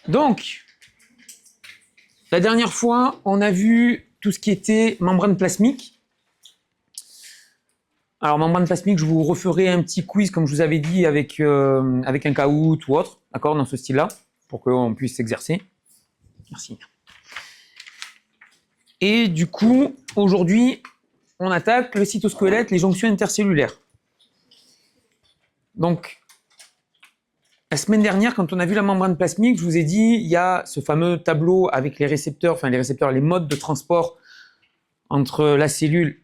Donc, la dernière fois, on a vu tout ce qui était membrane plasmique. Alors, membrane plasmique, je vous referai un petit quiz, comme je vous avais dit, avec un Kahoot ou autre, d'accord, dans ce style-là, pour qu'on puisse s'exercer. Merci. Et du coup, aujourd'hui, on attaque le cytosquelette, les jonctions intercellulaires. Donc, la semaine dernière, quand on a vu la membrane plasmique, je vous ai dit, il y a ce fameux tableau avec les récepteurs, les modes de transport entre la cellule,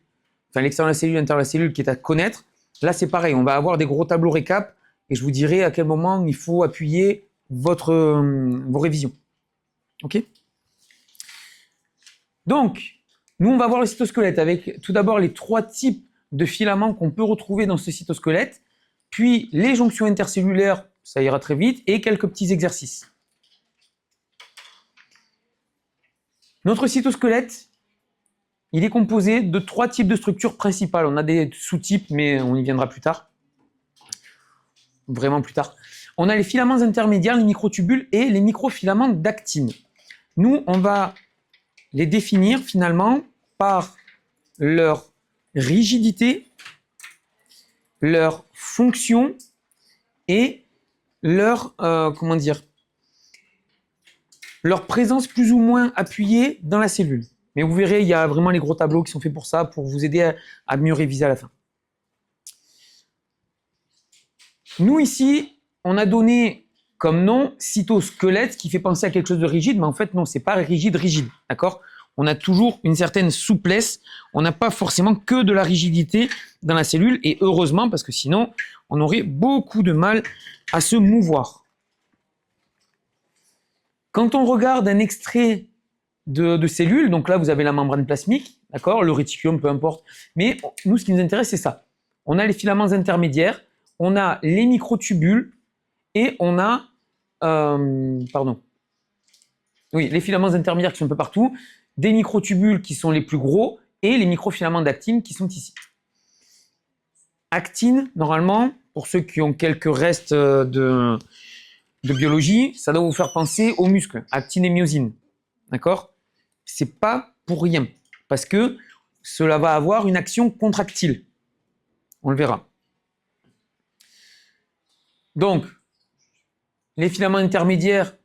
l'extérieur de la cellule, l'intérieur de la cellule qui est à connaître. Là, c'est pareil, on va avoir des gros tableaux récap et je vous dirai à quel moment il faut appuyer vos révisions. Ok ? Donc, nous, on va voir le cytosquelette avec tout d'abord les 3 types de filaments qu'on peut retrouver dans ce cytosquelette, puis les jonctions intercellulaires, ça ira très vite, et quelques petits exercices. Notre cytosquelette, il est composé de 3 types de structures principales. On a des sous-types, mais on y viendra plus tard. Vraiment plus tard. On a les filaments intermédiaires, les microtubules et les microfilaments d'actine. Nous, on va les définir finalement par leur rigidité, leur fonction et leur, leur présence plus ou moins appuyée dans la cellule. Mais vous verrez, il y a vraiment les gros tableaux qui sont faits pour ça, pour vous aider à mieux réviser à la fin. Nous, ici, on a donné comme nom cytosquelette, qui fait penser à quelque chose de rigide, mais en fait, non, c'est pas rigide, d'accord ? On a toujours une certaine souplesse, on n'a pas forcément que de la rigidité dans la cellule, et heureusement, parce que sinon, on aurait beaucoup de mal à se mouvoir. Quand on regarde un extrait de cellules, donc là, vous avez la membrane plasmique, d'accord, le réticulum, peu importe, mais nous, ce qui nous intéresse, c'est ça. On a les filaments intermédiaires, on a les microtubules, et on a, les filaments intermédiaires qui sont un peu partout, des microtubules qui sont les plus gros, et les microfilaments d'actine qui sont ici. Actine, normalement, pour ceux qui ont quelques restes de biologie, ça doit vous faire penser aux muscles, actine et myosine, d'accord ? C'est pas pour rien, parce que cela va avoir une action contractile. On le verra. Donc, les filaments intermédiaires,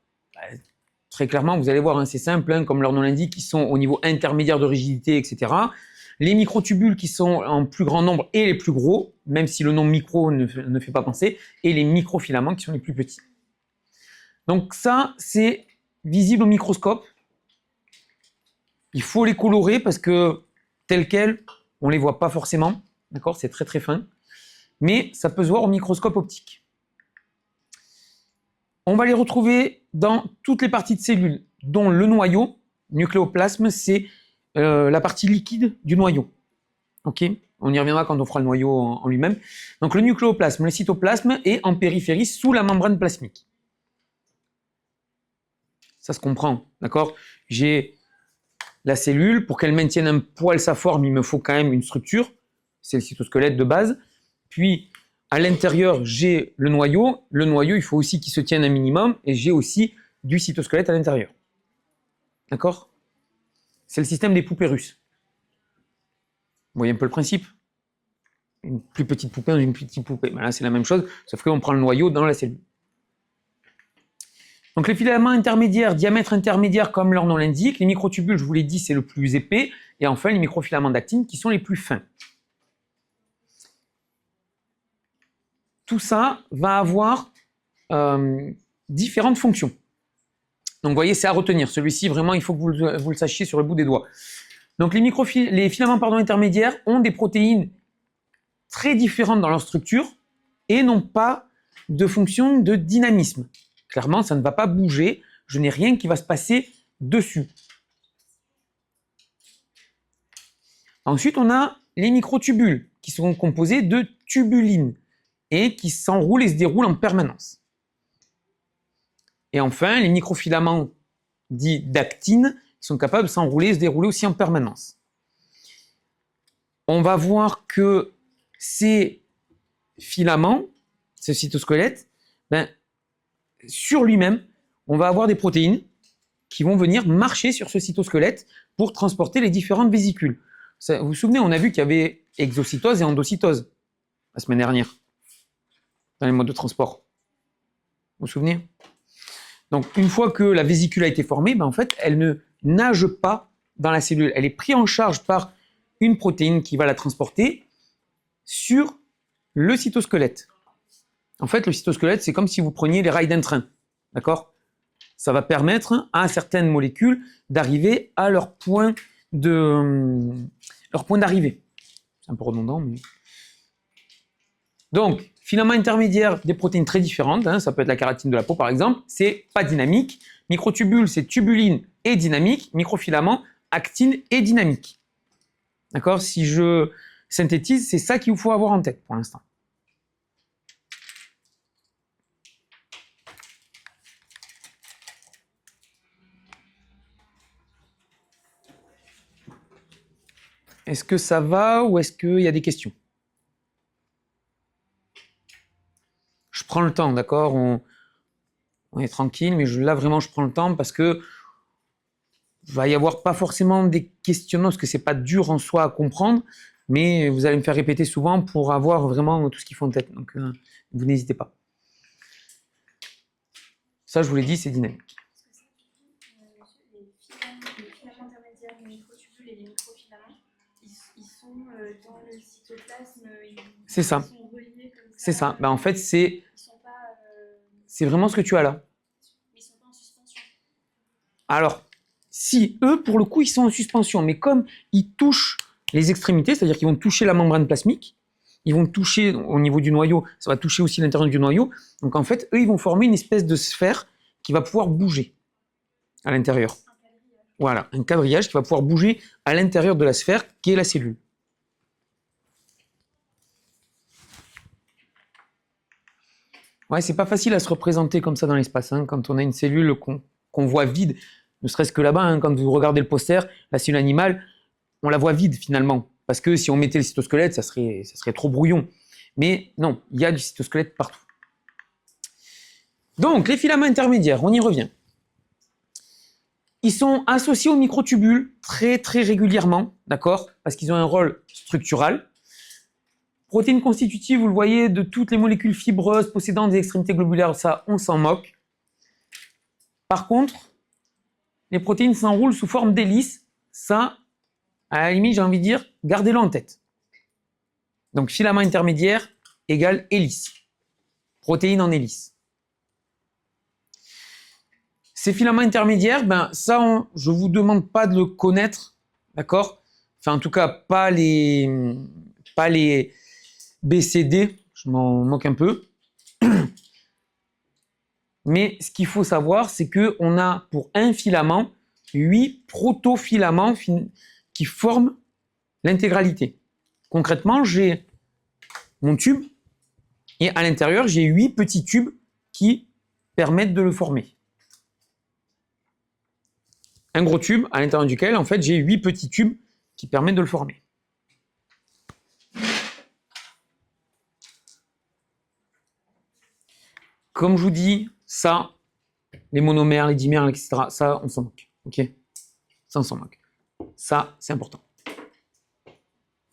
très clairement, vous allez voir, hein, c'est simple, hein, comme leur nom l'indique, ils sont au niveau intermédiaire de rigidité, etc. Les microtubules qui sont en plus grand nombre et les plus gros, même si le nom micro ne fait pas penser, et les microfilaments qui sont les plus petits. Donc ça, c'est visible au microscope. Il faut les colorer parce que tels quels, on ne les voit pas forcément, d'accord, c'est très très fin, mais ça peut se voir au microscope optique. On va les retrouver dans toutes les parties de cellules, dont le noyau, nucléoplasme, c'est la partie liquide du noyau. Ok ? On y reviendra quand on fera le noyau en lui-même. Donc le nucléoplasme, le cytoplasme est en périphérie sous la membrane plasmique. Ça se comprend, d'accord ? J'ai la cellule, pour qu'elle maintienne un poil sa forme, il me faut quand même une structure, c'est le cytosquelette de base. Puis, à l'intérieur, j'ai le noyau. Le noyau, il faut aussi qu'il se tienne un minimum, et j'ai aussi du cytosquelette à l'intérieur. D'accord ? C'est le système des poupées russes. Vous voyez un peu le principe ? Une plus petite poupée dans une plus petite poupée. Ben là, c'est la même chose, sauf qu'on prend le noyau dans la cellule. Donc les filaments intermédiaires, diamètre intermédiaire comme leur nom l'indique, les microtubules, je vous l'ai dit, c'est le plus épais, et enfin les microfilaments d'actine qui sont les plus fins. Tout ça va avoir différentes fonctions. Donc vous voyez, c'est à retenir. Celui-ci, vraiment, il faut que vous le sachiez sur le bout des doigts. Donc les filaments intermédiaires ont des protéines très différentes dans leur structure et n'ont pas de fonction de dynamisme. Clairement, ça ne va pas bouger, je n'ai rien qui va se passer dessus. Ensuite, on a les microtubules, qui sont composés de tubulines, et qui s'enroulent et se déroulent en permanence. Et enfin, les microfilaments dits d'actine, qui sont capables de s'enrouler et se dérouler aussi en permanence. On va voir que ces filaments, ce cytosquelette, sur lui-même, on va avoir des protéines qui vont venir marcher sur ce cytosquelette pour transporter les différentes vésicules. Vous vous souvenez, on a vu qu'il y avait exocytose et endocytose la semaine dernière, dans les modes de transport. Vous vous souvenez? Donc, une fois que la vésicule a été formée, ben, en fait, elle ne nage pas dans la cellule. Elle est prise en charge par une protéine qui va la transporter sur le cytosquelette. En fait, le cytosquelette, c'est comme si vous preniez les rails d'un train. D'accord? Ça va permettre à certaines molécules d'arriver à leur point d'arrivée. C'est un peu redondant, mais... Donc, filament intermédiaire des protéines très différentes, hein, ça peut être la kératine de la peau par exemple, c'est pas dynamique. Microtubule, c'est tubuline et dynamique. Microfilament, actine et dynamique. D'accord? Si je synthétise, c'est ça qu'il vous faut avoir en tête pour l'instant. Est-ce que ça va ou est-ce qu'il y a des questions? Je prends le temps, d'accord? On est tranquille, mais là vraiment je prends le temps parce que va y avoir pas forcément des questionnements, parce que c'est pas dur en soi à comprendre, mais vous allez me faire répéter souvent pour avoir vraiment tout ce qu'il faut en tête. Donc vous n'hésitez pas. Ça, je vous l'ai dit, c'est dynamique. Les filaments intermédiaires, les microtubules et les microfilaments, ils sont dans le cytoplasme. C'est ça. Ils sont reliés comme ça. C'est ça. Ben, en fait, c'est C'est vraiment ce que tu as là. Ils sont pas en suspension. Alors, si eux, pour le coup, ils sont en suspension, mais comme ils touchent les extrémités, c'est-à-dire qu'ils vont toucher la membrane plasmique, ils vont toucher au niveau du noyau, ça va toucher aussi l'intérieur du noyau. Donc en fait, eux, ils vont former une espèce de sphère qui va pouvoir bouger à l'intérieur. Voilà, un quadrillage qui va pouvoir bouger à l'intérieur de la sphère qui est la cellule. Ouais, c'est pas facile à se représenter comme ça dans l'espace, hein, quand on a une cellule qu'on voit vide, ne serait-ce que là-bas, hein, quand vous regardez le poster, la cellule animale, on la voit vide finalement, parce que si on mettait le cytosquelette, ça serait trop brouillon. Mais non, il y a du cytosquelette partout. Donc, les filaments intermédiaires, on y revient. Ils sont associés aux microtubules très très régulièrement, d'accord? Parce qu'ils ont un rôle structural. Protéines constitutives, vous le voyez, de toutes les molécules fibreuses possédant des extrémités globulaires, ça, on s'en moque. Par contre, les protéines s'enroulent sous forme d'hélice, ça, à la limite, j'ai envie de dire, gardez-le en tête. Donc, filament intermédiaire égale hélice. Protéines en hélice. Ces filaments intermédiaires, ben, ça, je ne vous demande pas de le connaître, d'accord? Enfin, en tout cas, pas les BCD, je m'en moque un peu. Mais ce qu'il faut savoir, c'est qu'on a pour un filament 8 protofilaments qui forment l'intégralité. Concrètement, j'ai mon tube et à l'intérieur, j'ai 8 petits tubes qui permettent de le former. Un gros tube à l'intérieur duquel, en fait, j'ai 8 petits tubes qui permettent de le former. Comme je vous dis, ça, les monomères, les dimères, etc., ça, on s'en moque. Ok? Ça, on s'en moque. Ça, c'est important.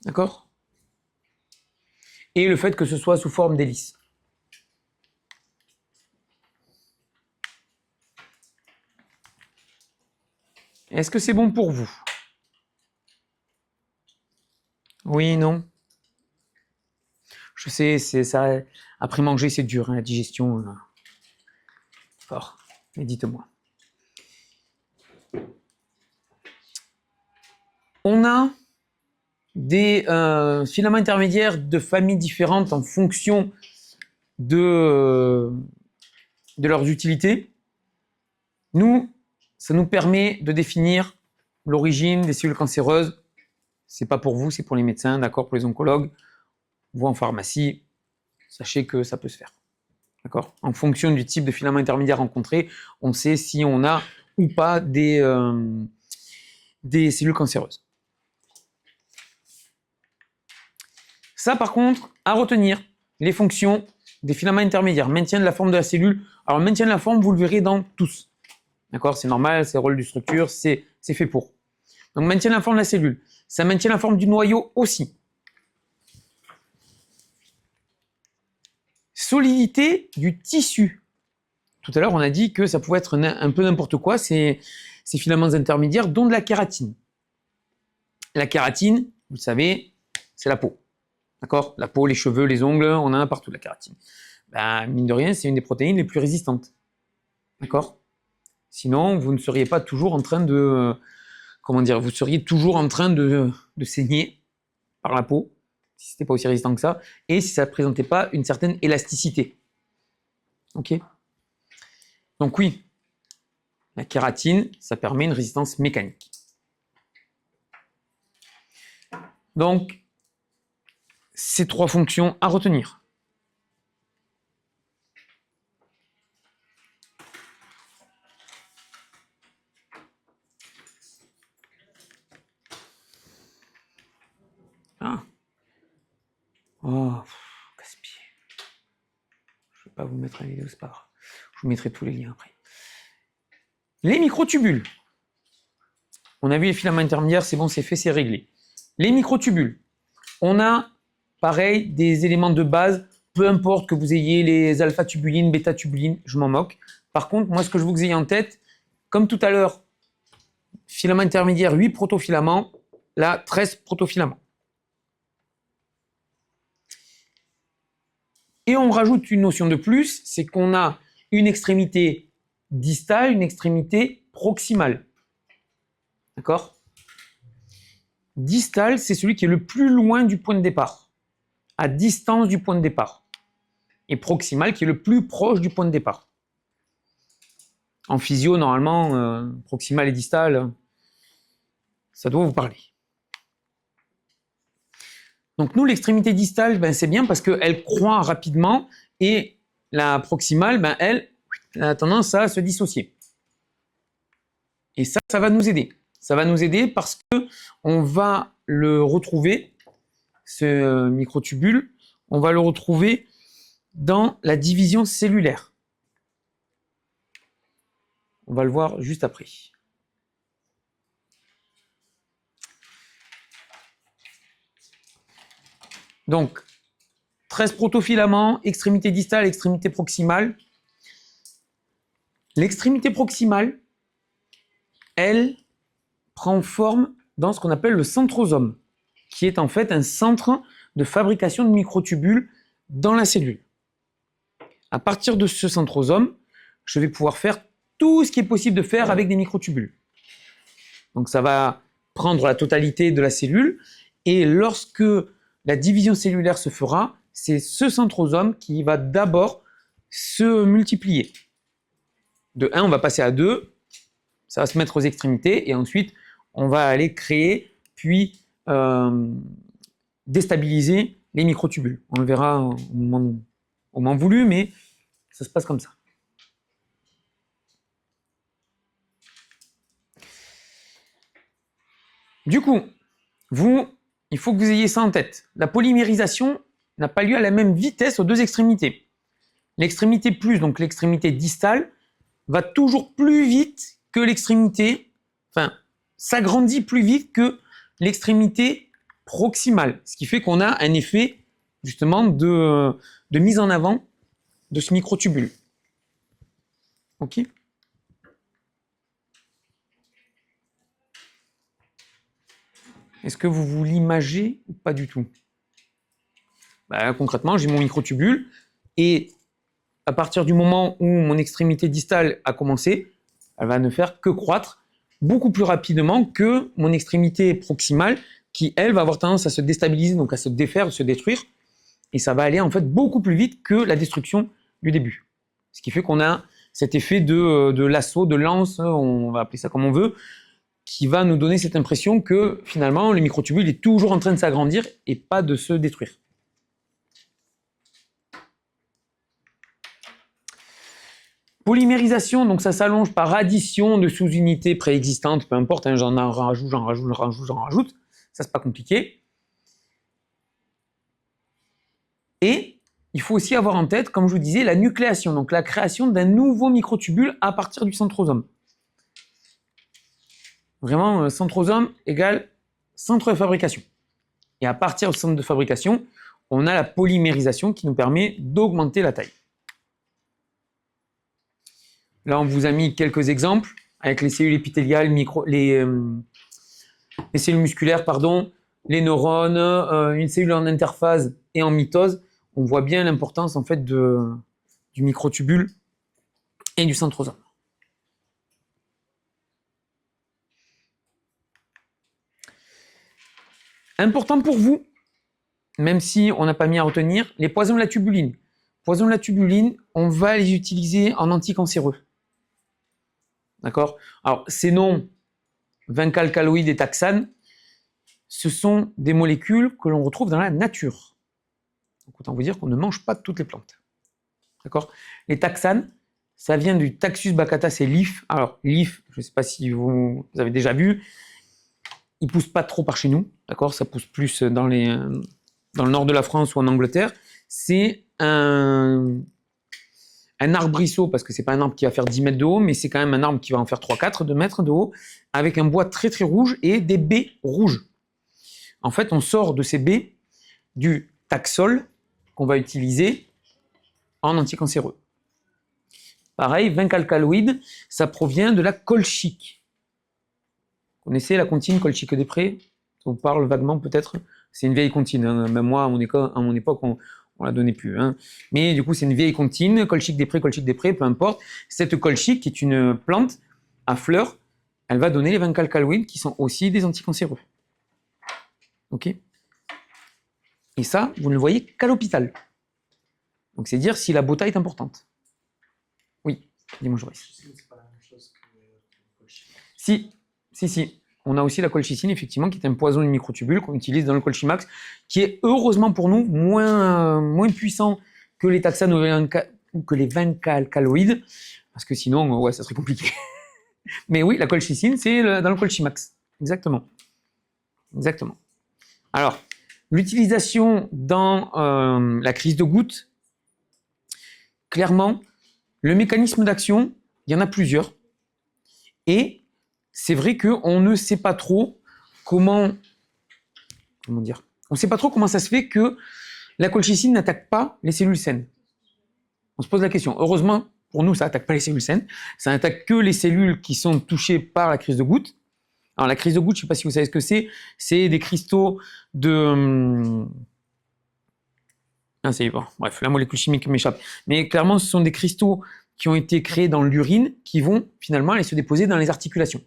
D'accord? Et le fait que ce soit sous forme d'hélice. Est-ce que c'est bon pour vous? Oui, non? Je sais, c'est ça. Après manger, c'est dur, hein, la digestion. Fort. Mais dites-moi. On a des filaments intermédiaires de familles différentes en fonction de leurs utilités. Nous, ça nous permet de définir l'origine des cellules cancéreuses. C'est pas pour vous, c'est pour les médecins, d'accord, pour les oncologues. Vous en pharmacie, sachez que ça peut se faire. D'accord? En fonction du type de filament intermédiaire rencontré, on sait si on a ou pas des cellules cancéreuses. Ça, par contre, à retenir les fonctions des filaments intermédiaires, maintien de la forme de la cellule. Alors, le maintien de la forme, vous le verrez dans tous. D'accord? C'est normal, c'est le rôle du structure, c'est fait pour. Donc, maintien de la forme de la cellule. Ça maintient la forme du noyau aussi. Solidité du tissu. Tout à l'heure, on a dit que ça pouvait être un peu n'importe quoi, ces filaments intermédiaires, dont de la kératine. La kératine, vous le savez, c'est la peau. D'accord? La peau, les cheveux, les ongles, on en a partout, la kératine. Ben, mine de rien, c'est une des protéines les plus résistantes. D'accord? Sinon, vous ne seriez pas toujours en train de... Comment dire? Vous seriez toujours en train de saigner par la peau, si ce n'était pas aussi résistant que ça, et si ça ne présentait pas une certaine élasticité. Ok? Donc oui, la kératine, ça permet une résistance mécanique. Donc, ces 3 fonctions à retenir. Ah. Oh, casse-pied. Je ne vais pas vous mettre la vidéo, c'est pas grave. Je vous mettrai tous les liens après. Les microtubules. On a vu les filaments intermédiaires, c'est bon, c'est fait, c'est réglé. Les microtubules. On a, pareil, des éléments de base, peu importe que vous ayez les alpha-tubulines, bêta-tubulines, je m'en moque. Par contre, moi, ce que je veux que vous ayez en tête, comme tout à l'heure, filament intermédiaire, 8 protofilaments, là, 13 protofilaments. Et on rajoute une notion de plus, c'est qu'on a une extrémité distale, une extrémité proximale. D'accord? Distal, c'est celui qui est le plus loin du point de départ, à distance du point de départ. Et proximal, qui est le plus proche du point de départ. En physio, normalement, proximal et distal, ça doit vous parler. Donc nous, l'extrémité distale, ben, c'est bien parce qu'elle croît rapidement et la proximale, ben, elle a tendance à se dissocier. Et ça va nous aider. Ça va nous aider parce que on va le retrouver, ce microtubule, on va le retrouver dans la division cellulaire. On va le voir juste après. Donc, 13 protofilaments, extrémité distale, extrémité proximale. L'extrémité proximale, elle prend forme dans ce qu'on appelle le centrosome, qui est en fait un centre de fabrication de microtubules dans la cellule. À partir de ce centrosome, je vais pouvoir faire tout ce qui est possible de faire avec des microtubules. Donc ça va prendre la totalité de la cellule, et lorsque la division cellulaire se fera, c'est ce centrosome qui va d'abord se multiplier. De 1, on va passer à 2, ça va se mettre aux extrémités, et ensuite, on va aller créer, puis déstabiliser les microtubules. On le verra au moment voulu, mais ça se passe comme ça. Du coup, il faut que vous ayez ça en tête. La polymérisation n'a pas lieu à la même vitesse aux 2 extrémités. L'extrémité plus, donc l'extrémité distale, va toujours plus vite que l'extrémité, enfin, s'agrandit plus vite que l'extrémité proximale. Ce qui fait qu'on a un effet, justement, de mise en avant de ce microtubule. Ok ? Est-ce que vous l'imagez ou pas du tout? Ben, concrètement, j'ai mon microtubule et à partir du moment où mon extrémité distale a commencé, elle va ne faire que croître beaucoup plus rapidement que mon extrémité proximale qui, elle, va avoir tendance à se déstabiliser, donc à se défaire, se détruire. Et ça va aller en fait beaucoup plus vite que la destruction du début. Ce qui fait qu'on a cet effet de lasso, de lance, on va appeler ça comme on veut, qui va nous donner cette impression que finalement le microtubule est toujours en train de s'agrandir et pas de se détruire. Polymérisation, donc ça s'allonge par addition de sous-unités préexistantes, peu importe, hein, j'en rajoute, ça c'est pas compliqué. Et il faut aussi avoir en tête, comme je vous disais, la nucléation, donc la création d'un nouveau microtubule à partir du centrosome. Vraiment, centrosome égale centre de fabrication. Et à partir du centre de fabrication, on a la polymérisation qui nous permet d'augmenter la taille. Là, on vous a mis quelques exemples avec les cellules épithéliales, les cellules musculaires, pardon, les neurones, une cellule en interphase et en mitose. On voit bien l'importance en fait du microtubule et du centrosome. Important pour vous, même si on n'a pas mis à retenir, les poisons de la tubuline. Poisons de la tubuline, on va les utiliser en anticancéreux. D'accord? Alors, ces noms, vincalcaloïdes et taxanes, ce sont des molécules que l'on retrouve dans la nature. Donc, autant vous dire qu'on ne mange pas toutes les plantes. D'accord? Les taxanes, ça vient du Taxus baccata, c'est l'if. Alors, l'if, je ne sais pas si vous avez déjà vu, il ne pousse pas trop par chez nous. D'accord? Ça pousse plus dans le nord de la France ou en Angleterre. C'est un arbrisseau, parce que c'est pas un arbre qui va faire 10 mètres de haut, mais c'est quand même un arbre qui va en faire 3-4 de mètres de haut, avec un bois très très rouge et des baies rouges. En fait, on sort de ces baies du taxol qu'on va utiliser en anticancéreux. Pareil, vincalcaloïde, ça provient de la colchique. Vous connaissez la comptine colchique-des-prés? Ça vous parle vaguement peut-être? C'est une vieille comptine, hein. Même moi, à mon époque, on la donnait plus. Hein. Mais du coup, c'est une vieille comptine, colchique-des-prés, peu importe. Cette colchique, qui est une plante à fleurs, elle va donner les vincalcaloïdes qui sont aussi des anticancéreux. Ok? Et ça, vous ne le voyez qu'à l'hôpital. Donc, c'est dire si la beauté est importante. Oui, dis-moi, Joris. C'est pas la même chose que le colchicine. Si. On a aussi la colchicine, effectivement, qui est un poison de microtubule qu'on utilise dans le colchimax, qui est heureusement pour nous moins puissant que les taxanes ou que les vincalcaloïdes, parce que sinon, ouais, ça serait compliqué. Mais oui, la colchicine, c'est dans le colchimax. Exactement. Alors, l'utilisation dans la crise de goutte, clairement, le mécanisme d'action, il y en a plusieurs. Et c'est vrai qu'on ne sait pas trop comment dire. On ne sait pas trop comment ça se fait que la colchicine n'attaque pas les cellules saines. On se pose la question. Heureusement, pour nous, ça n'attaque pas les cellules saines. Ça n'attaque que les cellules qui sont touchées par la crise de goutte. Alors, la crise de goutte, je ne sais pas si vous savez ce que c'est. C'est des cristaux de... bref, la molécule chimique m'échappe. Mais clairement, ce sont des cristaux qui ont été créés dans l'urine qui vont finalement aller se déposer dans les articulations.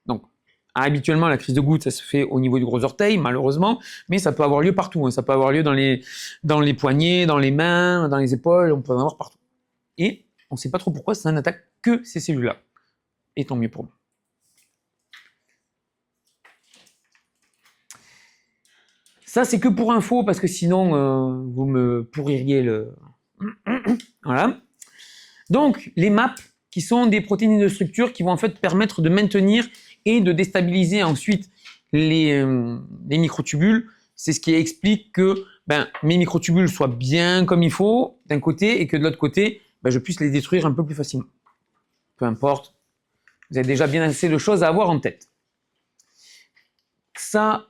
Donc, habituellement, la crise de goutte, ça se fait au niveau du gros orteil, malheureusement, mais ça peut avoir lieu partout. Hein. Ça peut avoir lieu dans les poignets, dans les mains, dans les épaules, on peut en avoir partout. Et on ne sait pas trop pourquoi ça n'attaque que ces cellules-là. Et tant mieux pour nous. Ça, c'est que pour info, parce que sinon, vous me pourririez le... Voilà. Donc, les MAP, qui sont des protéines de structure qui vont en fait permettre de maintenir et de déstabiliser ensuite les microtubules. C'est ce qui explique que mes microtubules soient bien comme il faut d'un côté et que de l'autre côté, je puisse les détruire un peu plus facilement. Peu importe, vous avez déjà bien assez de choses à avoir en tête. Ça,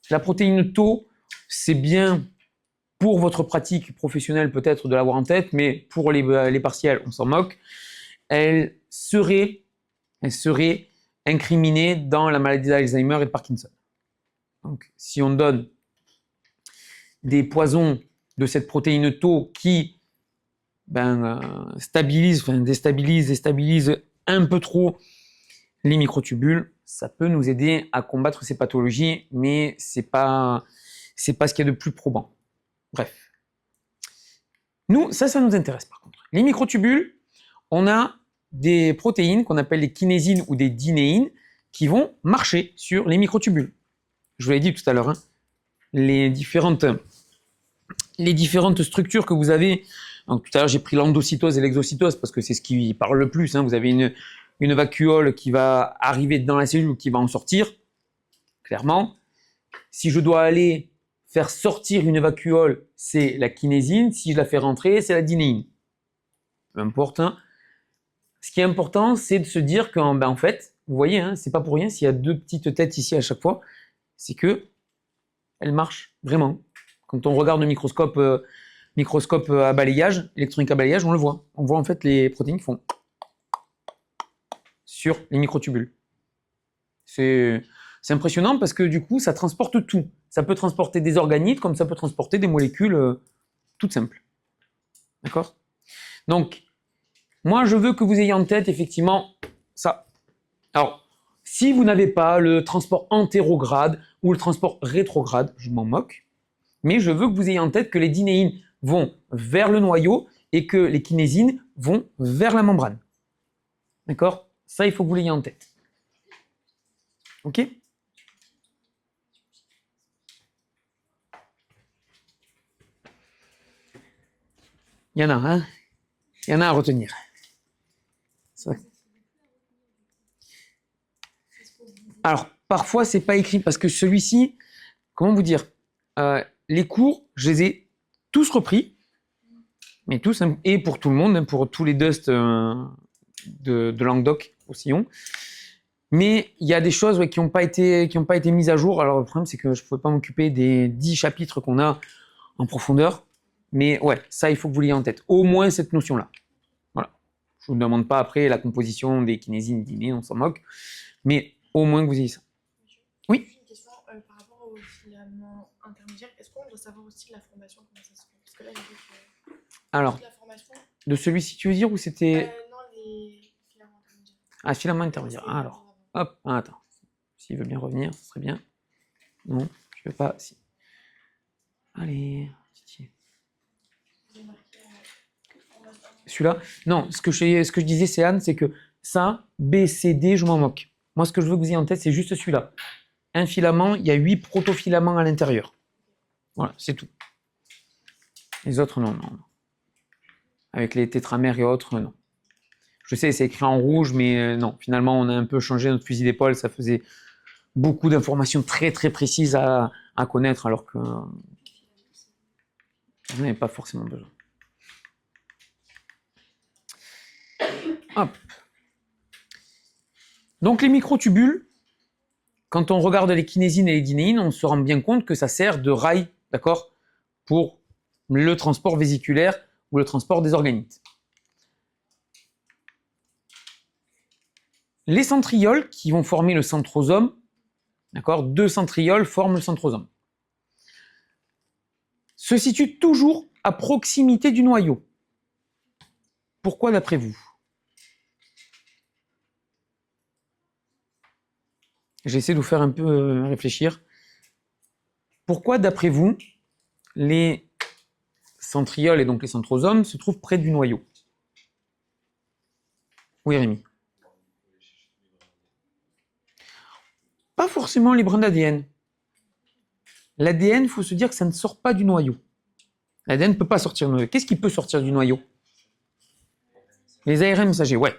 la protéine Tau, c'est bien pour votre pratique professionnelle peut-être de l'avoir en tête, mais pour les partiels, on s'en moque. Elle serait incriminée dans la maladie d'Alzheimer et de Parkinson. Donc, si on donne des poisons de cette protéine Tau qui déstabilisent un peu trop les microtubules, ça peut nous aider à combattre ces pathologies, mais c'est pas ce qu'il y a de plus probant. Bref. Nous, ça nous intéresse par contre. Les microtubules, on a des protéines qu'on appelle les kinésines ou des dinéines qui vont marcher sur les microtubules. Je vous l'ai dit tout à l'heure, hein, les différentes structures que vous avez. Donc, tout à l'heure, j'ai pris l'endocytose et l'exocytose parce que c'est ce qui parle le plus. Hein. Vous avez une vacuole qui va arriver dans la cellule ou qui va en sortir. Clairement, si je dois aller faire sortir une vacuole, c'est la kinésine. Si je la fais rentrer, c'est la dynéine. Peu importe. Hein. Ce qui est important, c'est de se dire que, ben, en fait, vous voyez, hein, c'est pas pour rien s'il y a deux petites têtes ici à chaque fois, c'est que elles marchent vraiment. Quand on regarde le microscope à balayage, électronique à balayage, on le voit. On voit en fait les protéines qui font sur les microtubules. C'est impressionnant parce que du coup, ça transporte tout. Ça peut transporter des organites comme ça peut transporter des molécules toutes simples. D'accord? Donc, moi, je veux que vous ayez en tête effectivement ça. Alors, si vous n'avez pas le transport antérograde ou le transport rétrograde, je m'en moque, mais je veux que vous ayez en tête que les dynéines vont vers le noyau et que les kinésines vont vers la membrane. D'accord? Ça, il faut que vous l'ayez en tête. Ok? Il y en a, hein? Il y en a à retenir. Ça. Alors, parfois, c'est pas écrit parce que celui-ci, comment vous dire, les cours, je les ai tous repris, mais tous, et pour tout le monde, pour tous les dusts de Languedoc au Sillon. Mais il y a des choses qui n'ont pas été mises à jour. Alors, le problème, c'est que je ne pouvais pas m'occuper des 10 chapitres qu'on a en profondeur. Mais ouais, ça, il faut que vous l'ayez en tête. Au moins cette notion-là. Voilà. Je ne vous demande pas après la composition des kinésines, dynéines, on s'en moque. Mais au moins que vous ayez ça. Oui. J'ai une question par rapport aux filaments intermédiaires. Est-ce qu'on doit savoir aussi la formation, comment ça se fait? Parce que là, il y a que Alors, la formation. de celui-ci, tu veux dire, ou c'était... Non, les filaments intermédiaires. Ah, filament intermédiaire. Ah, alors, hop, attends. S'il veut bien revenir, ce serait bien. Non, je ne veux pas. Si. Allez, Titi. Celui-là, non, ce que je disais, c'est Anne, c'est que ça, B, C, D, je m'en moque. Moi, ce que je veux que vous ayez en tête, c'est juste celui-là. Un filament, il y a 8 protofilaments à l'intérieur. Voilà, c'est tout. Les autres, non. Avec les tétramères et autres, non. Je sais, c'est écrit en rouge, mais non. Finalement, on a un peu changé notre fusil d'épaule. Ça faisait beaucoup d'informations très, très précises à connaître, alors que vous n'en avez pas forcément besoin. Hop. Donc les microtubules, quand on regarde les kinésines et les dynéines, on se rend bien compte que ça sert de rail, d'accord, pour le transport vésiculaire ou le transport des organites. Les centrioles qui vont former le centrosome, d'accord, 2 centrioles forment le centrosome, se situent toujours à proximité du noyau. Pourquoi d'après vous? J'essaie de vous faire un peu réfléchir. Pourquoi, d'après vous, les centrioles et donc les centrosomes se trouvent près du noyau? Oui, Rémi. Pas forcément les brins d'ADN. L'ADN, il faut se dire que ça ne sort pas du noyau. L'ADN ne peut pas sortir du noyau. Qu'est-ce qui peut sortir du noyau? Les ARN messagers, ouais.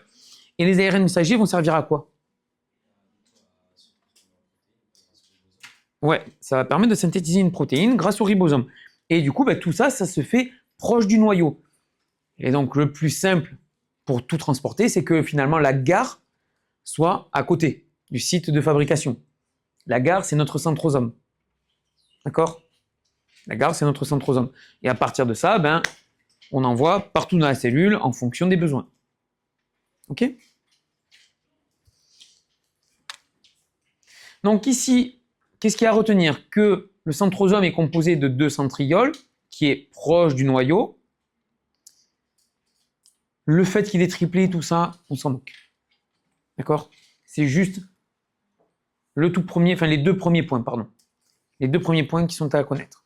Et les ARN messagers vont servir à quoi? Ouais, ça va permettre de synthétiser une protéine grâce au ribosome. Et du coup, tout ça, ça se fait proche du noyau. Et donc, le plus simple pour tout transporter, c'est que finalement, la gare soit à côté du site de fabrication. La gare, c'est notre centrosome. D'accord? La gare, c'est notre centrosome. Et à partir de ça, on envoie partout dans la cellule en fonction des besoins. Ok? Donc ici, qu'est-ce qu'il y a à retenir? Que le centrosome est composé de 2 centrioles, qui est proche du noyau. Le fait qu'il est triplé, tout ça, on s'en moque. D'accord? C'est juste les 2 premiers points, pardon. Les 2 premiers points qui sont à connaître.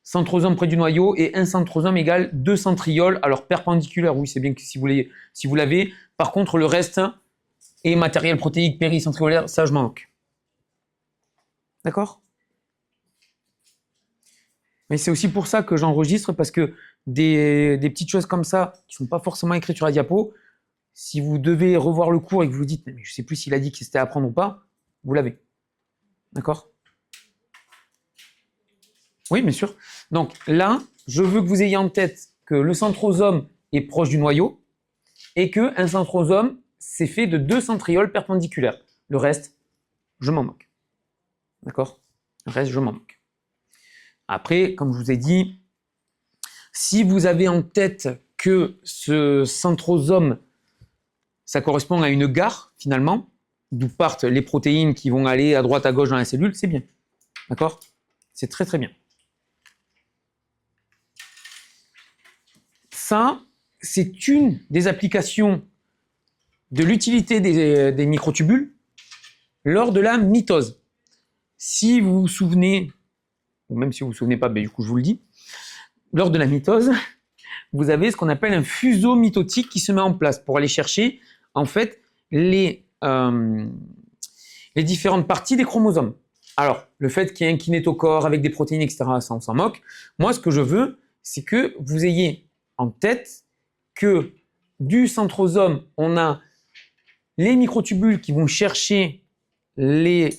Centrosome près du noyau et un centrosome égale 2 centrioles, alors perpendiculaires, oui, c'est bien que si vous l'avez. Par contre, le reste est matériel protéique péricentriolaire, ça je m'en moque. D'accord? Mais c'est aussi pour ça que j'enregistre, parce que des petites choses comme ça, qui ne sont pas forcément écrites sur la diapo, si vous devez revoir le cours et que vous vous dites, mais je ne sais plus s'il a dit que c'était à apprendre ou pas, vous l'avez. D'accord? Oui, bien sûr. Donc là, je veux que vous ayez en tête que le centrosome est proche du noyau et qu'un centrosome, c'est fait de 2 centrioles perpendiculaires. Le reste, je m'en moque. D'accord? Le reste, je m'en moque. Après, comme je vous ai dit, si vous avez en tête que ce centrosome, ça correspond à une gare, finalement, d'où partent les protéines qui vont aller à droite, à gauche dans la cellule, c'est bien. D'accord? C'est très très bien. Ça, c'est une des applications de l'utilité des microtubules lors de la mitose. Si vous vous souvenez, ou même si vous ne vous souvenez pas, mais du coup je vous le dis, lors de la mitose, vous avez ce qu'on appelle un fuseau mitotique qui se met en place pour aller chercher en fait les différentes parties des chromosomes. Alors, le fait qu'il y ait un kinétochore avec des protéines, etc., ça on s'en moque. Moi, ce que je veux, c'est que vous ayez en tête que du centrosome, on a les microtubules qui vont chercher les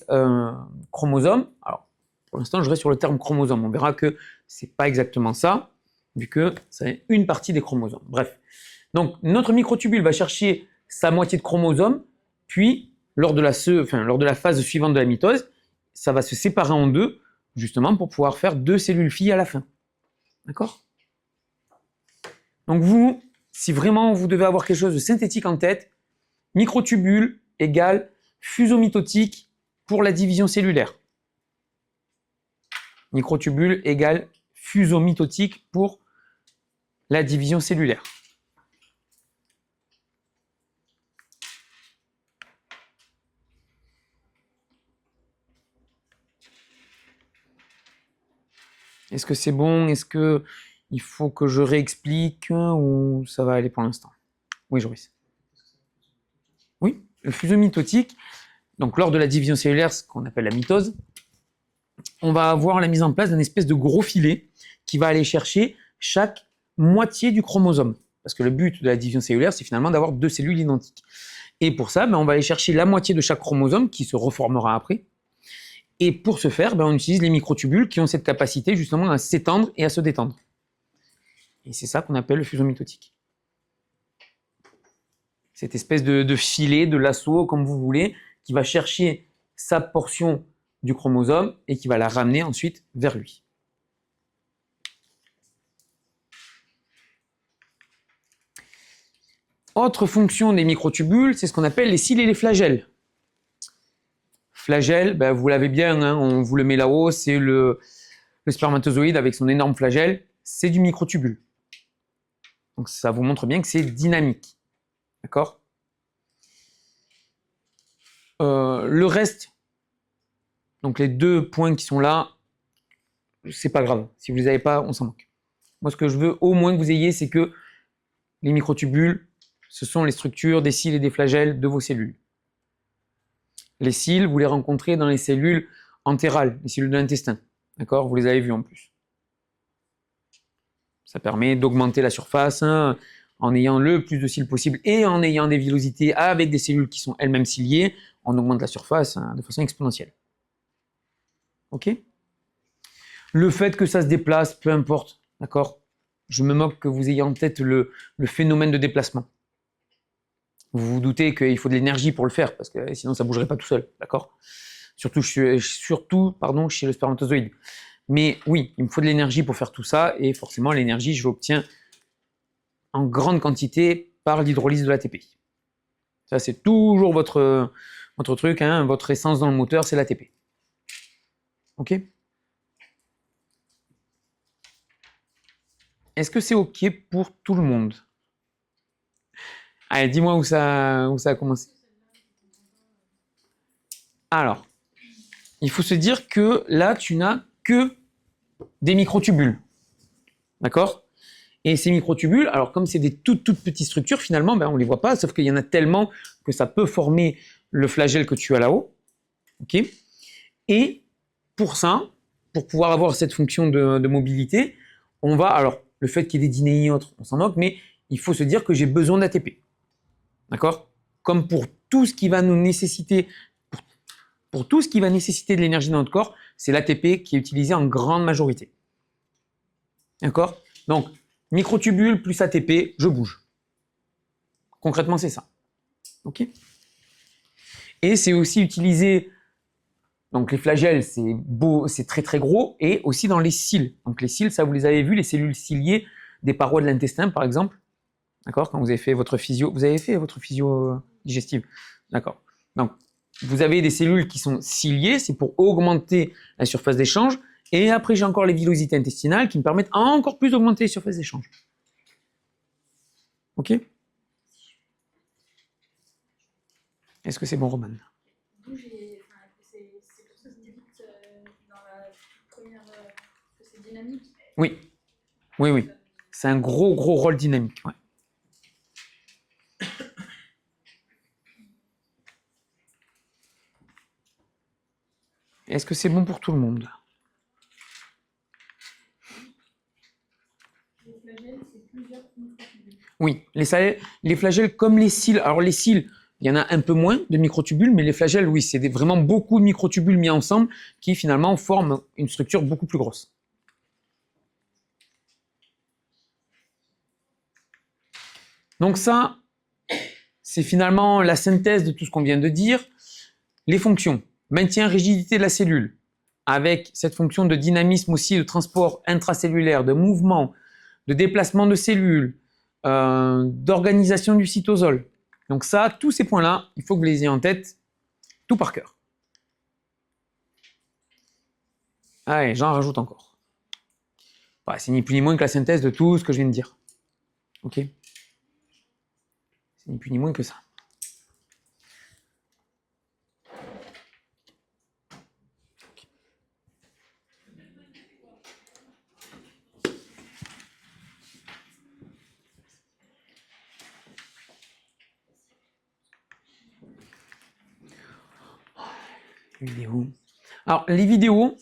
chromosomes. Alors, pour l'instant, je reste sur le terme chromosome. On verra que c'est pas exactement ça, vu que c'est une partie des chromosomes. Bref. Donc, notre microtubule va chercher sa moitié de chromosome, puis, lors de la phase suivante de la mitose, ça va se séparer en deux, justement, pour pouvoir faire 2 cellules filles à la fin. D'accord? Donc, vous, si vraiment vous devez avoir quelque chose de synthétique en tête, microtubule égale fuseau mitotique pour la division cellulaire. Microtubule égale fuseau mitotique pour la division cellulaire. Est-ce que c'est bon? Est-ce que il faut que je réexplique ou ça va aller pour l'instant? Oui, Joris. Oui, le fuseau mitotique, donc lors de la division cellulaire, ce qu'on appelle la mitose, on va avoir la mise en place d'un espèce de gros filet qui va aller chercher chaque moitié du chromosome. Parce que le but de la division cellulaire, c'est finalement d'avoir 2 cellules identiques. Et pour ça, on va aller chercher la moitié de chaque chromosome qui se reformera après. Et pour ce faire, on utilise les microtubules qui ont cette capacité justement à s'étendre et à se détendre. Et c'est ça qu'on appelle le fuseau mitotique. Cette espèce de filet, de lasso, comme vous voulez, qui va chercher sa portion du chromosome et qui va la ramener ensuite vers lui. Autre fonction des microtubules, c'est ce qu'on appelle les cils et les flagelles. Flagelle, vous l'avez bien, hein, on vous le met là-haut, c'est le spermatozoïde avec son énorme flagelle, c'est du microtubule. Donc ça vous montre bien que c'est dynamique. D'accord? Le reste, donc les 2 points qui sont là, c'est pas grave. Si vous les avez pas, on s'en moque. Moi, ce que je veux au moins que vous ayez, c'est que les microtubules, ce sont les structures des cils et des flagelles de vos cellules. Les cils, vous les rencontrez dans les cellules entérales, les cellules de l'intestin. D'accord? Vous les avez vues en plus. Ça permet d'augmenter la surface en ayant le plus de cils possible et en ayant des villosités avec des cellules qui sont elles-mêmes ciliées, on augmente la surface de façon exponentielle. Ok? Le fait que ça se déplace, peu importe, d'accord? Je me moque que vous ayez en tête le phénomène de déplacement. Vous vous doutez qu'il faut de l'énergie pour le faire, parce que sinon ça ne bougerait pas tout seul, d'accord? Surtout chez le spermatozoïde. Mais oui, il me faut de l'énergie pour faire tout ça, et forcément l'énergie, je l'obtiens en grande quantité par l'hydrolyse de l'ATP. Ça, c'est toujours votre truc, hein, votre essence dans le moteur, c'est l'ATP. Ok? Est-ce que c'est ok pour tout le monde? Allez, dis-moi où ça a commencé. Alors, il faut se dire que là, tu n'as que des microtubules. D'accord? Et ces microtubules, alors comme c'est des toutes petites structures, finalement, on ne les voit pas, sauf qu'il y en a tellement que ça peut former le flagelle que tu as là-haut. Ok? Et pour ça, pour pouvoir avoir cette fonction de mobilité, on va, alors le fait qu'il y ait des dinéis et autres, on s'en moque, mais il faut se dire que j'ai besoin d'ATP. D'accord? Comme pour tout ce qui va nous nécessiter, pour tout ce qui va nécessiter de l'énergie dans notre corps, c'est l'ATP qui est utilisé en grande majorité. D'accord? Donc, microtubule plus ATP, je bouge. Concrètement, c'est ça. OK? Et c'est aussi utilisé, donc les flagelles, c'est beau, c'est très très gros, et aussi dans les cils. Donc les cils, ça vous les avez vus, les cellules ciliées des parois de l'intestin, par exemple. D'accord? Quand vous avez fait votre physio, vous avez fait votre physio digestive. D'accord. Donc, vous avez des cellules qui sont ciliées, c'est pour augmenter la surface d'échange. Et après, j'ai encore les villosités intestinales qui me permettent encore plus d'augmenter les surfaces d'échange. OK? Est-ce que c'est bon, Roman? D'où j'ai. Enfin, c'est pour ça que je débute dans la première. Que c'est dynamique. Oui. Oui, oui. C'est un gros rôle dynamique. Ouais. Est-ce que c'est bon pour tout le monde? Les flagelles, c'est plusieurs microtubules. Oui, les flagelles comme les cils. Alors les cils, il y en a un peu moins de microtubules, mais les flagelles, oui, c'est vraiment beaucoup de microtubules mis ensemble qui finalement forment une structure beaucoup plus grosse. Donc ça, c'est finalement la synthèse de tout ce qu'on vient de dire. Les fonctions, maintien rigidité de la cellule, avec cette fonction de dynamisme aussi, de transport intracellulaire, de mouvement, de déplacement de cellules, d'organisation du cytosol. Donc ça, tous ces points-là, il faut que vous les ayez en tête, tout par cœur. Allez, j'en rajoute encore. Voilà, c'est ni plus ni moins que la synthèse de tout ce que je viens de dire. Ok? C'est ni plus ni moins que ça. Vidéo. Alors, les vidéos,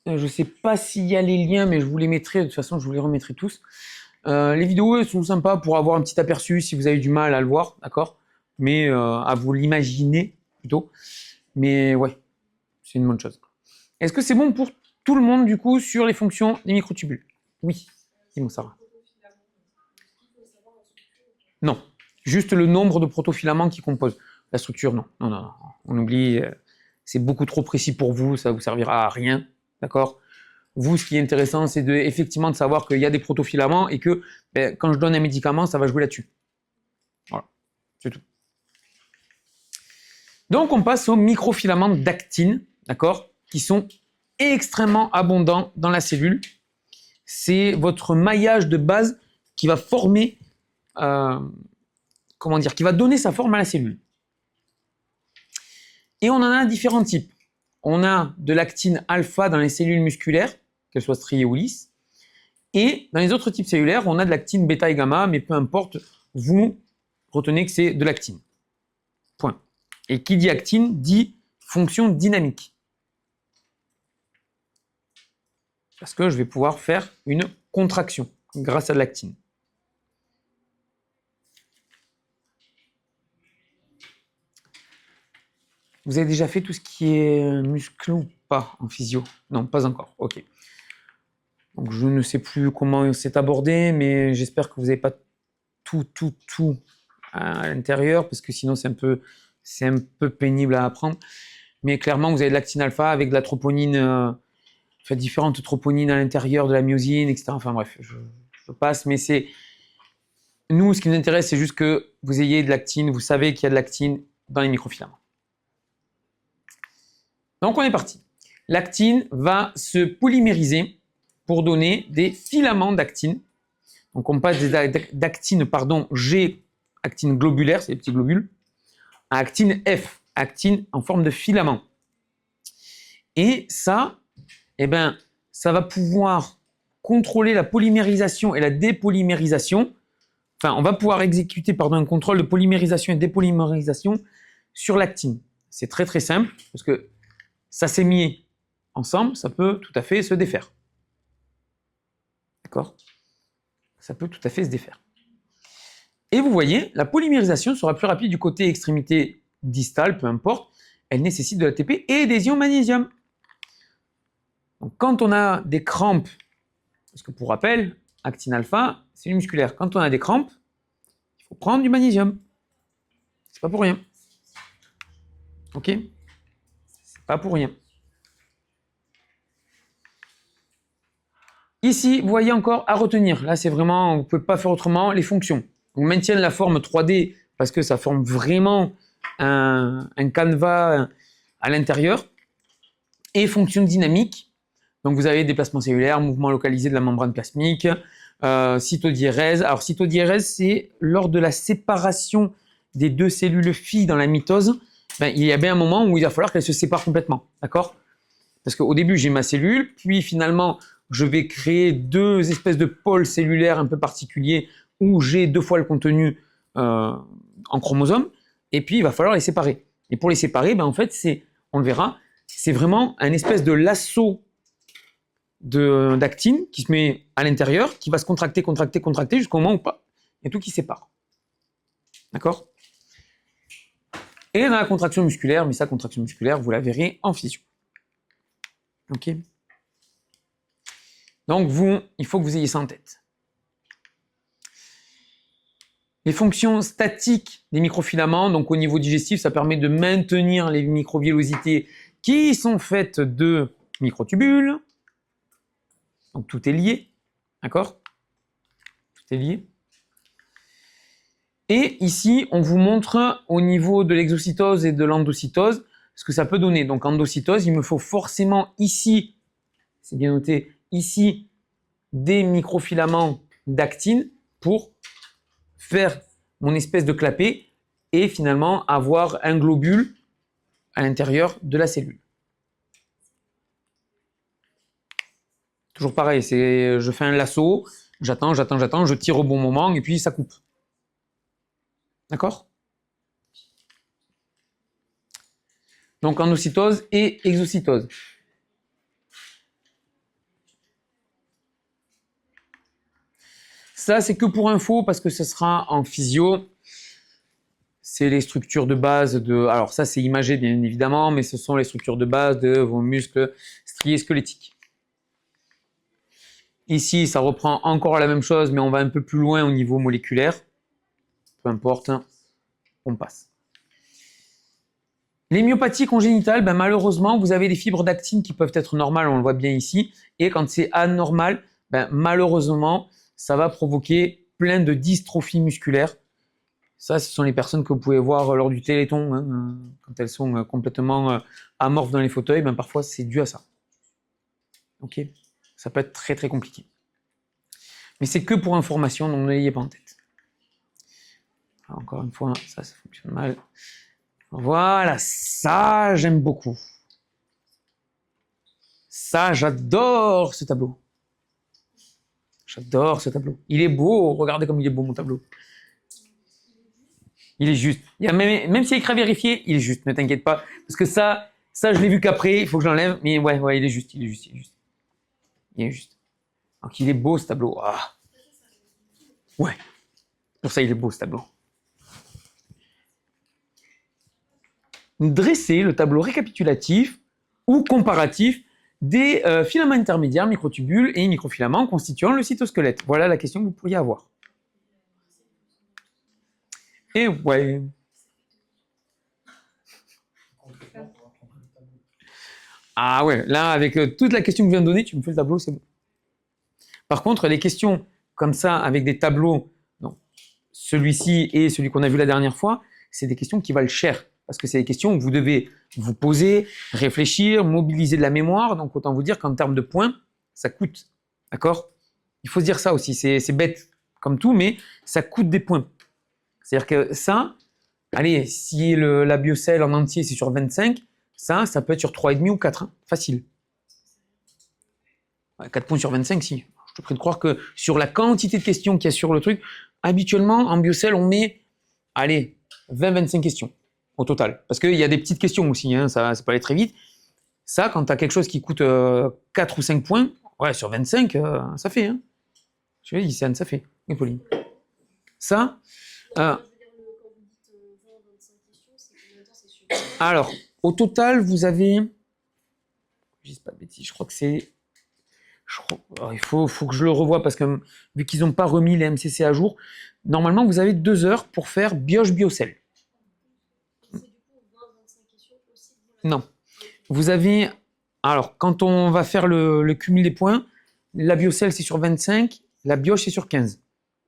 je ne sais pas s'il y a les liens, mais je vous les mettrai. De toute façon, je vous les remettrai tous. Les vidéos, elles sont sympas pour avoir un petit aperçu si vous avez du mal à le voir, d'accord? Mais à vous l'imaginer plutôt. Mais ouais, c'est une bonne chose. Est-ce que c'est bon pour tout le monde, du coup, sur les fonctions des microtubules? Oui. Dis-moi, Sarah. Non. Juste le nombre de protofilaments qui composent la structure, non. Non, non, non. On oublie, c'est beaucoup trop précis pour vous, ça ne vous servira à rien, d'accord? Vous, ce qui est intéressant, c'est effectivement de savoir qu'il y a des protofilaments et que quand je donne un médicament, ça va jouer là-dessus. Voilà, c'est tout. Donc, on passe aux microfilaments d'actine, d'accord, qui sont extrêmement abondants dans la cellule. C'est votre maillage de base qui va former, comment dire, qui va donner sa forme à la cellule. Et on en a différents types. On a de l'actine alpha dans les cellules musculaires, qu'elles soient striées ou lisses. Et dans les autres types cellulaires, on a de l'actine bêta et gamma, mais peu importe, vous retenez que c'est de l'actine. Point. Et qui dit actine dit fonction dynamique. Parce que je vais pouvoir faire une contraction grâce à de l'actine. Vous avez déjà fait tout ce qui est muscle ou pas en physio? Non, pas encore. Ok. Donc je ne sais plus comment c'est abordé, mais j'espère que vous n'avez pas tout à l'intérieur, parce que sinon c'est un peu pénible à apprendre. Mais clairement, vous avez de l'actine alpha avec de la troponine, différentes troponines à l'intérieur de la myosine, etc. Enfin bref, je passe, mais c'est... Nous, ce qui nous intéresse, c'est juste que vous ayez de l'actine, vous savez qu'il y a de l'actine dans les microfilaments. Donc on est parti. L'actine va se polymériser pour donner des filaments d'actine. Donc on passe d'actine, G, actine globulaire, c'est les petits globules, à actine F, actine en forme de filament. Et ça, ça va pouvoir contrôler la polymérisation et la dépolymérisation. Enfin, on va pouvoir exécuter un contrôle de polymérisation et dépolymérisation sur l'actine. C'est très très simple, parce que ça s'est mis ensemble, ça peut tout à fait se défaire. D'accord? Ça peut tout à fait se défaire. Et vous voyez, la polymérisation sera plus rapide du côté extrémité distale, peu importe. Elle nécessite de l'ATP et des ions magnésium. Donc, quand on a des crampes Parce que pour rappel, actine alpha, cellule musculaire. Quand on a des crampes, il faut prendre du magnésium. C'est pas pour rien. Ok? C'est pas pour rien. Ici, vous voyez encore à retenir. Là, c'est vraiment, vous ne pouvez pas faire autrement. Les fonctions. On maintient la forme 3D parce que ça forme vraiment un canevas à l'intérieur. Et fonctions dynamiques. Donc, vous avez déplacement cellulaire, mouvement localisé de la membrane plasmique, cytodiérèse. Alors, cytodiérèse, c'est lors de la séparation des deux cellules filles dans la mitose, ben, il y a bien un moment où il va falloir qu'elles se séparent complètement. D'accord? Parce qu'au début, j'ai ma cellule, puis finalement, je vais créer deux espèces de pôles cellulaires un peu particuliers où j'ai 2 fois le contenu en chromosome, et puis il va falloir les séparer. Et pour les séparer, ben, en fait, on le verra, c'est vraiment un espèce de lasso d'actine qui se met à l'intérieur, qui va se contracter jusqu'au moment où pas, il y a tout qui sépare. D'accord? Et dans la contraction musculaire, mais sa contraction musculaire, vous la verrez en physio. Ok? Donc il faut que vous ayez ça en tête. Les fonctions statiques des microfilaments, donc au niveau digestif, ça permet de maintenir les microvillosités qui sont faites de microtubules. Donc tout est lié, d'accord? Tout est lié. Et ici, on vous montre au niveau de l'exocytose et de l'endocytose ce que ça peut donner. Donc endocytose, il me faut forcément ici, c'est bien noté, ici, des microfilaments d'actine pour faire mon espèce de clapet et finalement avoir un globule à l'intérieur de la cellule. Toujours pareil, je fais un lasso, j'attends, je tire au bon moment et puis ça coupe. D'accord? Donc endocytose et exocytose. Ça, c'est que pour info parce que ce sera en physio. C'est les structures de base de... Alors ça, c'est imagé bien évidemment, mais ce sont les structures de base de vos muscles striés squelettiques. Ici, ça reprend encore la même chose, mais on va un peu plus loin au niveau moléculaire. Peu importe, on passe. Les myopathies congénitales, ben malheureusement, vous avez des fibres d'actine qui peuvent être normales, on le voit bien ici. Et quand c'est anormal, ben malheureusement, ça va provoquer plein de dystrophies musculaires. Ça, ce sont les personnes que vous pouvez voir lors du téléthon, hein, quand elles sont complètement amorphes dans les fauteuils, ben parfois c'est dû à ça. Ok? Ça peut être très très compliqué. Mais c'est que pour information, donc ne l'ayez pas en tête. Alors, encore une fois, ça fonctionne mal. Voilà, ça j'aime beaucoup. Ça, j'adore ce tableau. J'adore ce tableau. Il est beau, regardez comme il est beau mon tableau. Il est juste. Même s'il est écrit à vérifier, il est juste, ne t'inquiète pas. Parce que ça je l'ai vu qu'après, il faut que je l'enlève. Mais ouais, il est juste. Il est juste. Donc il est beau ce tableau. Ah. Ouais. Pour ça, il est beau ce tableau. Dresser le tableau récapitulatif ou comparatif des filaments intermédiaires, microtubules et microfilaments constituant le cytosquelette. Voilà la question que vous pourriez avoir. Et ouais. Ah ouais, là, avec toute la question que je viens de donner, tu me fais le tableau, c'est bon. Par contre, les questions comme ça, avec des tableaux, non, celui-ci et celui qu'on a vu la dernière fois, c'est des questions qui valent cher. Parce que c'est des questions où vous devez vous poser, réfléchir, mobiliser de la mémoire. Donc, autant vous dire qu'en termes de points, ça coûte. D'accord? Il faut se dire ça aussi. C'est bête comme tout, mais ça coûte des points. C'est-à-dire que ça, allez, si la biocell en entier, c'est sur 25, ça peut être sur 3,5 ou 4. Hein, facile. 4 points sur 25, si. Je te prie de croire que sur la quantité de questions qu'il y a sur le truc, habituellement, en biocell, on met, allez, 20-25 questions au total. Parce qu'il y a des petites questions aussi, hein, ça peut aller très vite. Ça, quand tu as quelque chose qui coûte 4 ou 5 points, ouais, sur 25, ça fait. Hein. Je dis, ça fait. Et Pauline. Ça, alors, au total, vous avez, je dis pas de bêtises, je crois que c'est Alors, il faut que je le revoie parce que vu qu'ils n'ont pas remis les MCC à jour, normalement vous avez 2 heures pour faire Bioche-Biocell. Non. Vous avez... Alors, quand on va faire le cumul des points, la Biocell c'est sur 25, la Bioche c'est sur 15.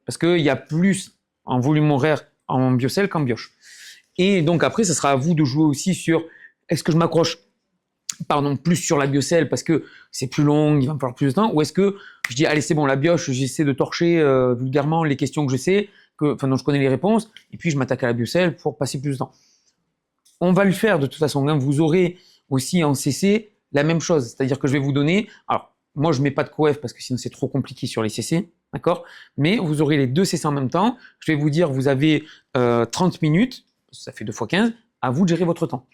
Parce qu'il y a plus en volume horaire en Biocell qu'en Bioche. Et donc après, ça sera à vous de jouer aussi sur est-ce que je m'accroche plus sur la Biocell parce que c'est plus long, il va me falloir plus de temps, ou est-ce que je dis allez c'est bon la Bioche, j'essaie de torcher vulgairement les questions que je sais, dont je connais les réponses, et puis je m'attaque à la Biocell pour passer plus de temps. On va le faire de toute façon, hein. Vous aurez aussi en CC la même chose, c'est-à-dire que je vais vous donner, alors moi je mets pas de coef parce que sinon c'est trop compliqué sur les CC, d'accord, mais vous aurez les 2 CC en même temps, je vais vous dire vous avez 30 minutes, ça fait 2 fois 15, à vous de gérer votre temps.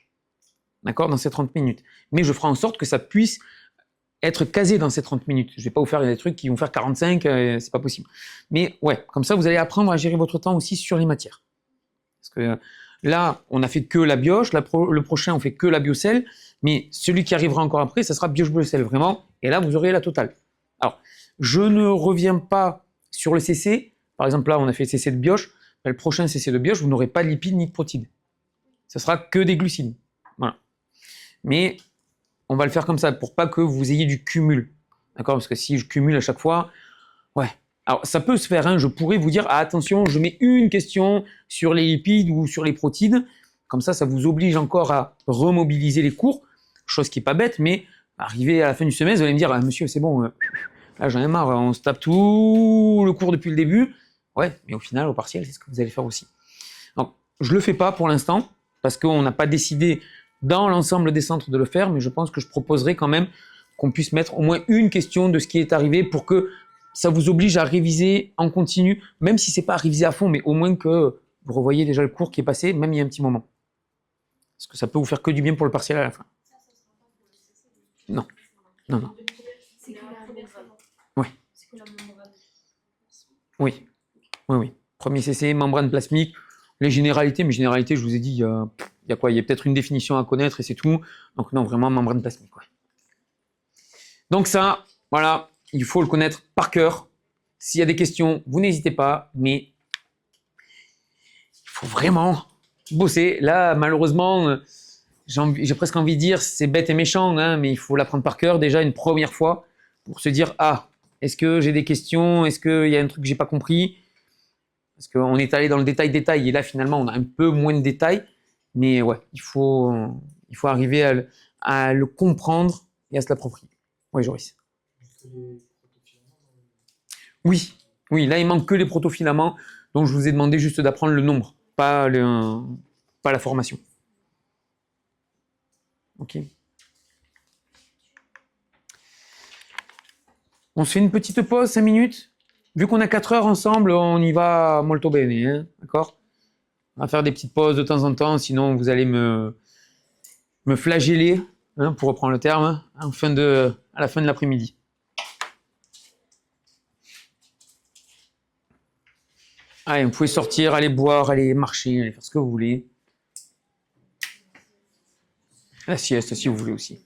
D'accord, dans ces 30 minutes. Mais je ferai en sorte que ça puisse être casé dans ces 30 minutes. Je ne vais pas vous faire des trucs qui vont faire 45, c'est pas possible. Mais ouais, comme ça, vous allez apprendre à gérer votre temps aussi sur les matières. Parce que là, on a fait que la Bioche, le prochain, on fait que la Biocell, mais celui qui arrivera encore après, ça sera Bioche-Biocell, vraiment. Et là, vous aurez la totale. Alors, je ne reviens pas sur le CC. Par exemple, là, on a fait le CC de Bioche. Le prochain CC de Bioche, vous n'aurez pas de lipides ni de protides. Ça sera que des glucides. Voilà. Mais on va le faire comme ça pour pas que vous ayez du cumul. D'accord? Parce que si je cumule à chaque fois, ouais. Alors ça peut se faire, hein, je pourrais vous dire, ah, attention, je mets une question sur les lipides ou sur les protides. Comme ça vous oblige encore à remobiliser les cours, chose qui est pas bête, mais arrivé à la fin du semestre, vous allez me dire, ah, monsieur, c'est bon, là j'en ai marre, on se tape tout le cours depuis le début. Ouais, mais au final, au partiel, c'est ce que vous allez faire aussi. Donc, je le fais pas pour l'instant, parce qu'on n'a pas décidé dans l'ensemble des centres de le faire, mais je pense que je proposerai quand même qu'on puisse mettre au moins une question de ce qui est arrivé pour que ça vous oblige à réviser en continu, même si c'est pas à réviser à fond, mais au moins que vous revoyez déjà le cours qui est passé, même il y a un petit moment. Parce que ça peut vous faire que du bien pour le partiel à la fin. Non, non, non. C'est que la première fois. Oui. C'est que la membrane. Oui, oui, oui. Premier CC, membrane plasmique, les généralités, mais généralités, je vous ai dit, il y a quoi? Il y a peut-être une définition à connaître et c'est tout. Donc non, vraiment, membrane plasmique. Ouais. Donc ça, voilà, il faut le connaître par cœur. S'il y a des questions, vous n'hésitez pas, mais il faut vraiment bosser. Là, malheureusement, j'ai presque envie de dire, c'est bête et méchant, hein, mais il faut l'apprendre par cœur déjà une première fois pour se dire, ah, est-ce que j'ai des questions? Est-ce qu'il y a un truc que j'ai pas compris? Parce qu'on est allé dans le détail, et là, finalement, on a un peu moins de détails. Mais ouais, il faut arriver à le comprendre et à se l'approprier. Oui, Joris. Oui, oui, là, il manque que les protofilaments. Donc, je vous ai demandé juste d'apprendre le nombre, pas la formation. Ok. On se fait une petite pause, 5 minutes. Vu qu'on a 4 heures ensemble, on y va molto bene, hein, d'accord? On va faire des petites pauses de temps en temps, sinon vous allez me flageller, hein, pour reprendre le terme, hein, à la fin de l'après-midi. Allez, vous pouvez sortir, aller boire, aller marcher, aller faire ce que vous voulez. La sieste, si vous voulez aussi.